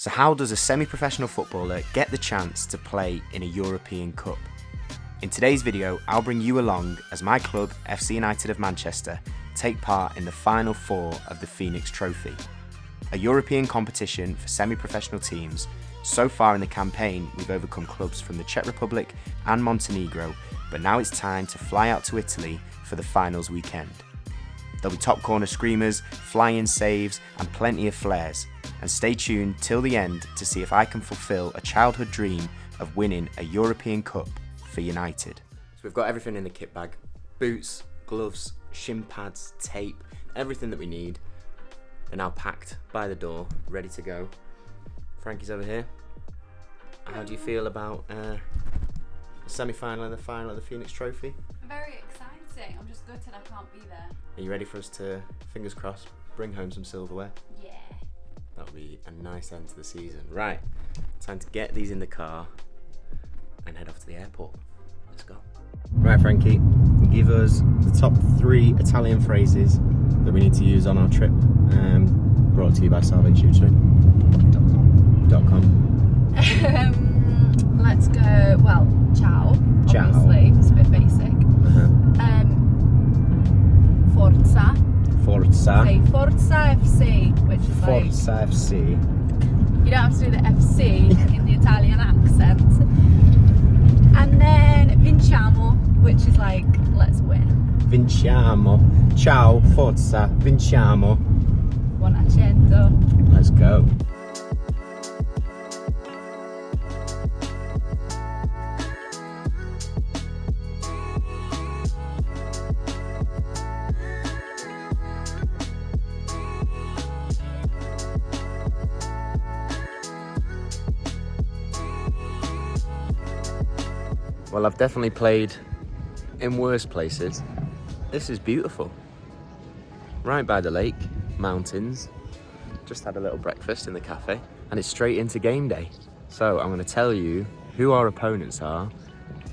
So how does a semi-professional footballer get the chance to play in a European Cup? In today's video, I'll bring you along as my club, FC United of Manchester, take part in the final four of the Fenix Trophy, a European competition for semi-professional teams. So far in the campaign, we've overcome clubs from the Czech Republic and Montenegro, but now it's time to fly out to Italy for the finals weekend. There'll be top corner screamers, fly-in saves, and plenty of flares. And stay tuned till the end to see if I can fulfil a childhood dream of winning a European Cup for United. So we've got everything in the kit bag. Boots, gloves, shin pads, tape, everything that we need. They're now packed by the door, ready to go. Frankie's over here. How do you feel about the semi-final and the final of the Fenix Trophy? Very exciting. I'm just gutted I can't be there. Are you ready for us to, fingers crossed, bring home some silverware? Yeah. That'll be a nice end to the season. Right, time to get these in the car and head off to the airport. Let's go. Right, Frankie, give us the top 3 Italian phrases that we need to use on our trip. Brought to you by salvagetutoring.com. Let's go. Well, ciao. Ciao. Obviously, it's a bit basic. Forza. Forza. Say Forza FC, which is Forza FC. you don't have to do the FC in the Italian accent. And then vinciamo, which is like let's win. Vinciamo. Ciao, Forza. Vinciamo. Buon accento. Let's go. Well, I've definitely played in worse places. This is beautiful. Right by the lake, mountains. Just had a little breakfast in the cafe and it's straight into game day. So I'm going to tell you who our opponents are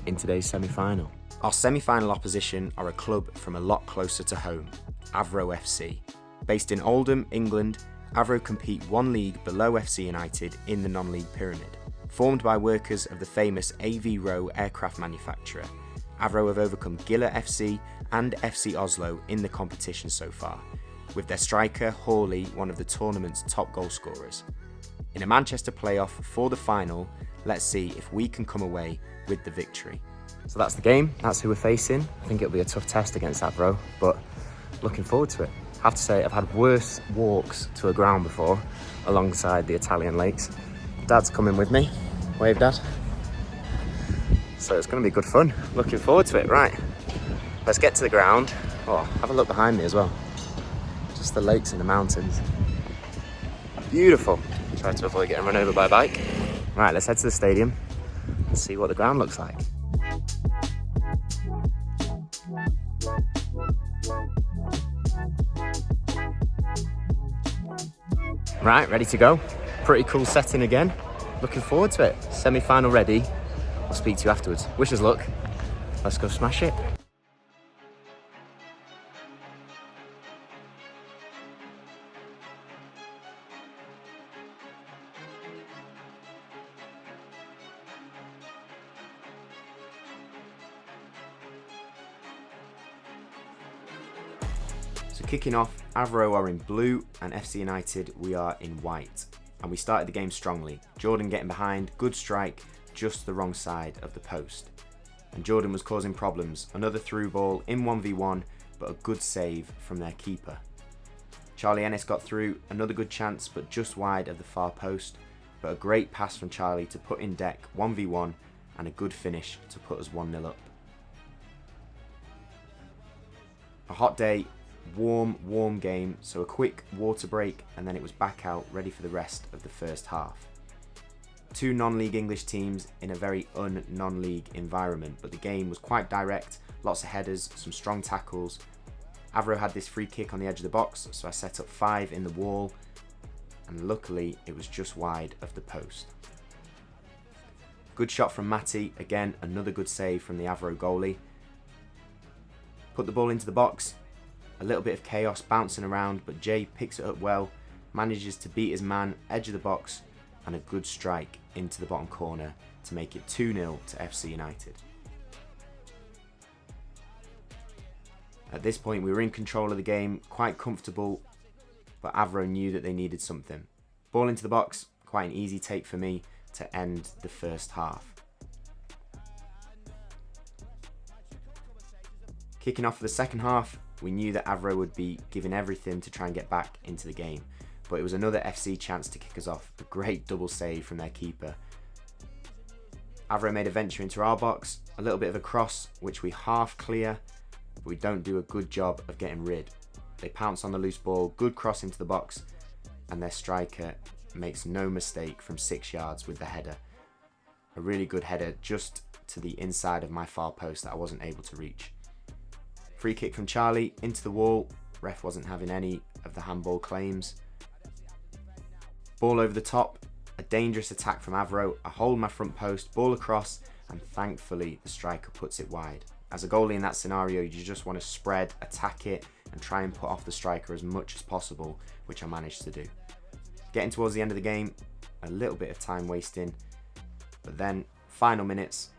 in today's semi-final. Our semi-final opposition are a club from a lot closer to home, Avro FC. Based in Oldham, England, Avro compete one league below FC United in the non-league pyramid. Formed by workers of the famous AV Row aircraft manufacturer, Avro have overcome Gila FC and FC Oslo in the competition so far, with their striker Hawley one of the tournament's top goal scorers. In a Manchester playoff for the final, let's see if we can come away with the victory. So that's the game, that's who we're facing. I think it'll be a tough test against Avro, but looking forward to it. I have to say I've had worse walks to a ground before, alongside the Italian lakes. Dad's coming with me. Wave, Dad. So it's going to be good fun. Looking forward to it. Right, let's get to the ground. Oh, have a look behind me as well. Just the lakes and the mountains. Beautiful. Try to avoid getting run over by a bike. Right, let's head to the stadium and see what the ground looks like. Right, ready to go. Pretty cool setting again. Looking forward to it. Semi-final ready. I'll speak to you afterwards. Wish us luck. Let's go smash it. So kicking off, Avro are in blue and FC United we are in white. And we started the game strongly. Jordan getting behind, good strike, just the wrong side of the post. And Jordan was causing problems. Another through ball in 1v1, but a good save from their keeper. Charlie Ennis got through, another good chance, but just wide of the far post. But a great pass from Charlie to put in deck 1v1 and a good finish to put us 1-0 up. A hot day, warm game, so a quick water break and then it was back out ready for the rest of the first half. 2 non-league English teams in a very non-league environment, but the game was quite direct, lots of headers, some strong tackles. Avro had this free kick on the edge of the box, so I set up 5 in the wall and luckily it was just wide of the post. Good shot from Matty, again another good save from the Avro goalie. Put the ball into the box, a little bit of chaos bouncing around, but Jay picks it up well, manages to beat his man, edge of the box, and a good strike into the bottom corner to make it 2-0 to FC United. At this point we were in control of the game, quite comfortable, but Avro knew that they needed something. Ball into the box, quite an easy take for me to end the first half. Kicking off for the second half, we knew that Avro would be giving everything to try and get back into the game, but it was another FC chance to kick us off. A great double save from their keeper. Avro made a venture into our box, a little bit of a cross which we half clear, but we don't do a good job of getting rid. They pounce on the loose ball, good cross into the box, and their striker makes no mistake from 6 yards with the header. A really good header just to the inside of my far post that I wasn't able to reach. Free kick from Charlie into the wall. Ref wasn't having any of the handball claims. Ball over the top, a dangerous attack from Avro. I hold my front post, ball across, and thankfully the striker puts it wide. As a goalie in that scenario, you just want to spread, attack it, and try and put off the striker as much as possible, which I managed to do. Getting towards the end of the game, a little bit of time wasting, but then final minutes,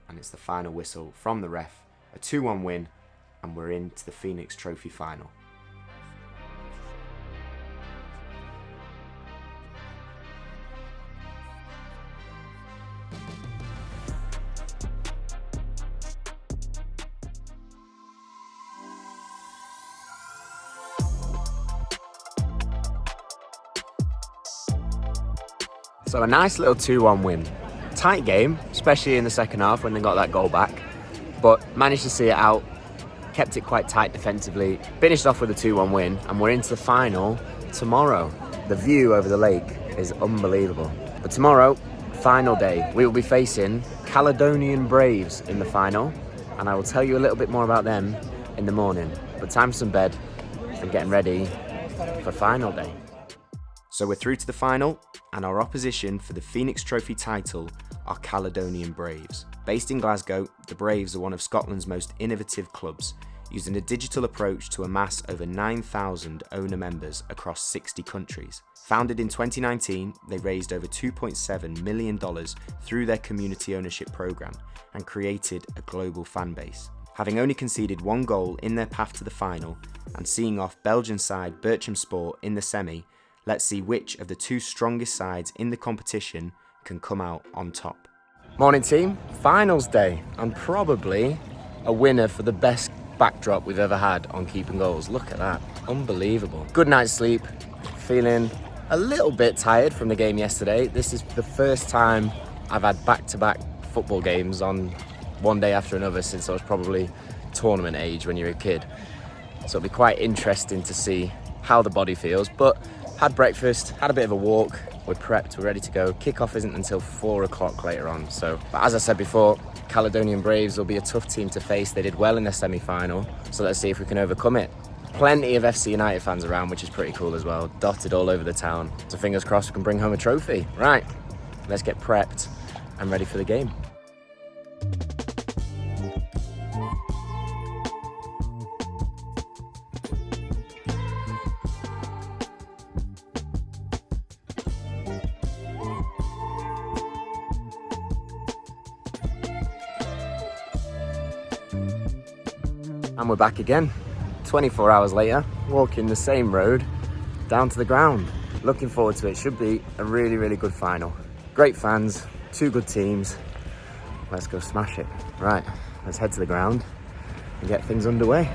and it's the final whistle from the ref. A 2-1 win, and we're into the Fenix Trophy final. So a nice little 2-1 win. Tight game, especially in the second half when they got that goal back, but managed to see it out, kept it quite tight defensively, finished off with a 2-1 win, and we're into the final tomorrow. The view over the lake is unbelievable. But tomorrow, final day, we will be facing Caledonian Braves in the final, and I will tell you a little bit more about them in the morning. But time for some bed and getting ready for final day. So we're through to the final, and our opposition for the Fenix Trophy title are Caledonian Braves. Based in Glasgow, the Braves are one of Scotland's most innovative clubs, using a digital approach to amass over 9,000 owner members across 60 countries. Founded in 2019, they raised over $2.7 million through their community ownership program and created a global fan base. Having only conceded 1 goal in their path to the final and seeing off Belgian side Belgium Sport in the semi, let's see which of the 2 strongest sides in the competition can come out on top. Morning team, finals day, and probably a winner for the best backdrop we've ever had on keeping goals. Look at that, unbelievable. Good night's sleep, feeling a little bit tired from the game yesterday. This is the first time I've had back-to-back football games on one day after another since I was probably tournament age when you're a kid. So it'll be quite interesting to see how the body feels, but had breakfast, had a bit of a walk, we're prepped, we're ready to go. Kickoff isn't until 4 o'clock later on. So, but as I said before, Caledonian Braves will be a tough team to face. They did well in their semi-final, so let's see if we can overcome it. Plenty of FC United fans around, which is pretty cool as well, dotted all over the town. So fingers crossed we can bring home a trophy. Right, let's get prepped and ready for the game. And we're back again, 24 hours later, walking the same road down to the ground. Looking forward to it. Should be a really, really good final. Great fans, 2 good teams. Let's go smash it. Right, let's head to the ground and get things underway.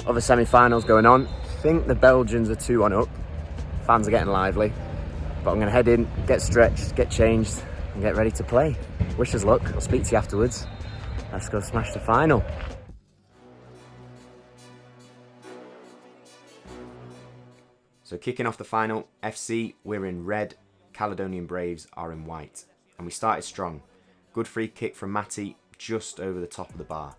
Other semi-finals going on. I think the Belgians are 2-1 up. Fans are getting lively. But I'm going to head in, get stretched, get changed, and get ready to play. Wish us luck. I'll speak to you afterwards. Let's go smash the final. So kicking off the final, FC, we're in red. Caledonian Braves are in white. And we started strong. Good free kick from Matty, just over the top of the bar.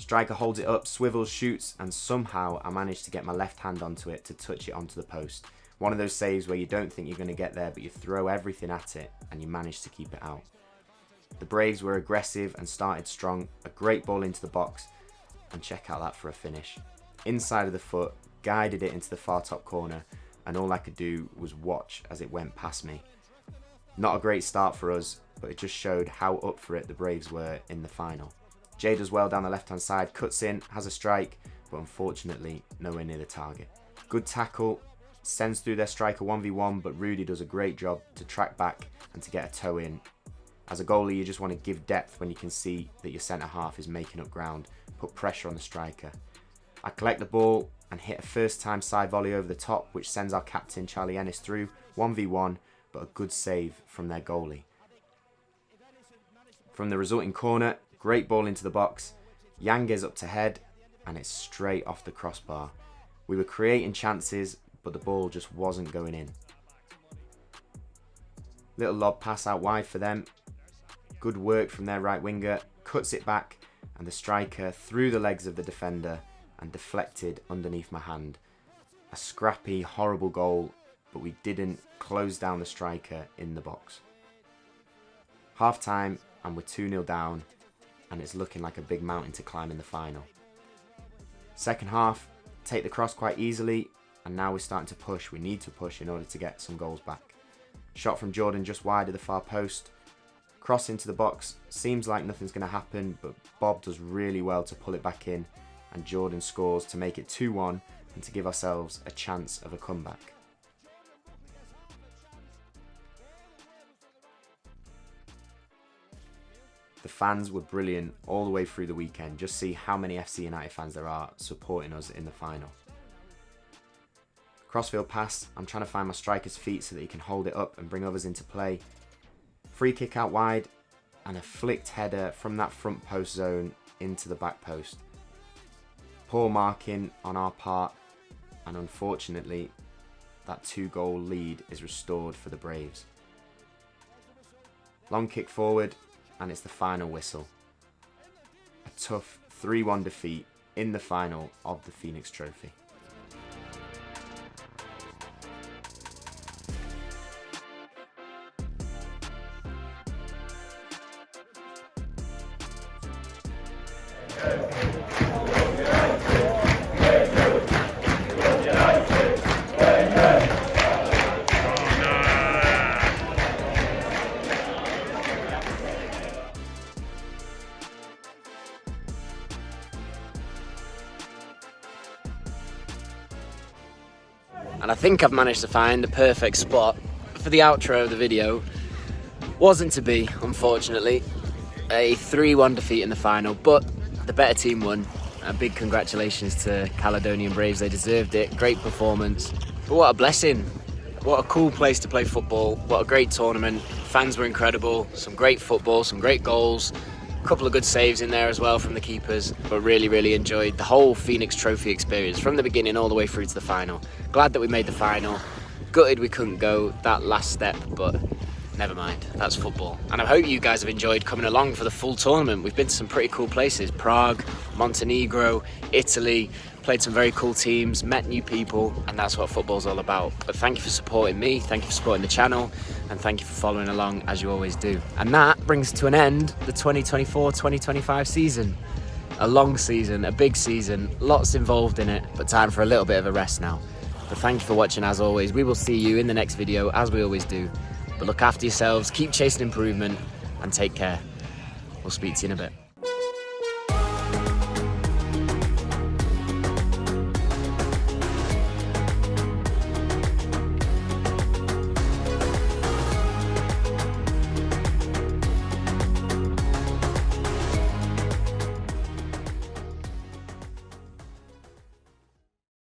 Striker holds it up, swivels, shoots, and somehow I managed to get my left hand onto it to touch it onto the post, One of those saves where you don't think you're going to get there, but you throw everything at it and you manage to keep it out. The Braves were aggressive and started strong. A great ball into the box, and check out that for a finish. Inside of the foot, guided it into the far top corner, and all I could do was watch as it went past me. Not a great start for us, but it just showed how up for it the Braves were in the final. Jay does well down the left hand side, cuts in, has a strike, but unfortunately nowhere near the target. Good tackle, sends through their striker 1v1, but Rudy does a great job to track back and to get a toe in. As a goalie, you just want to give depth when you can see that your centre half is making up ground, put pressure on the striker. I collect the ball and hit a first time side volley over the top, which sends our captain Charlie Ennis through 1v1, but a good save from their goalie. From the resulting corner, great ball into the box, Yange's up to head, and it's straight off the crossbar. We were creating chances, but the ball just wasn't going in. Little lob pass out wide for them. Good work from their right winger, cuts it back, and the striker through the legs of the defender and deflected underneath my hand. A scrappy, horrible goal, but we didn't close down the striker in the box. Half time, and we're 2-0 down, and it's looking like a big mountain to climb in the final. Second half, take the cross quite easily, and now we're starting to push. We need to push in order to get some goals back. Shot from Jordan just wide of the far post. Cross into the box, seems like nothing's going to happen, but Bob does really well to pull it back in, and Jordan scores to make it 2-1 and to give ourselves a chance of a comeback. The fans were brilliant all the way through the weekend. Just see how many FC United fans there are supporting us in the final. Crossfield pass, I'm trying to find my striker's feet so that he can hold it up and bring others into play. Free kick out wide, and a flicked header from that front post zone into the back post. Poor marking on our part, and unfortunately that 2-goal lead is restored for the Braves. Long kick forward, and it's the final whistle. A tough 3-1 defeat in the final of the Fenix Trophy. And I think I've managed to find the perfect spot for the outro of the video. Wasn't to be, unfortunately. A 3-1 defeat in the final, but the better team won. A big congratulations to Caledonian Braves, they deserved it. Great performance. But what a blessing. What a cool place to play football. What a great tournament. Fans were incredible. Some great football, some great goals. A couple of good saves in there as well from the keepers, but really enjoyed the whole Fenix Trophy experience from the beginning all the way through to the final. Glad that we made the final. Gutted we couldn't go that last step, but never mind, that's football. And I hope you guys have enjoyed coming along for the full tournament. We've been to some pretty cool places: Prague, Montenegro, Italy, played some very cool teams, met new people, and that's what football's all about. But thank you for supporting me, thank you for supporting the channel, and thank you for following along as you always do. And that brings to an end the 2024-2025 season. A long season, a big season, lots involved in it, but time for a little bit of a rest now. But thank you for watching as always. We will see you in the next video as we always do. But look after yourselves, keep chasing improvement, and take care. We'll speak to you in a bit.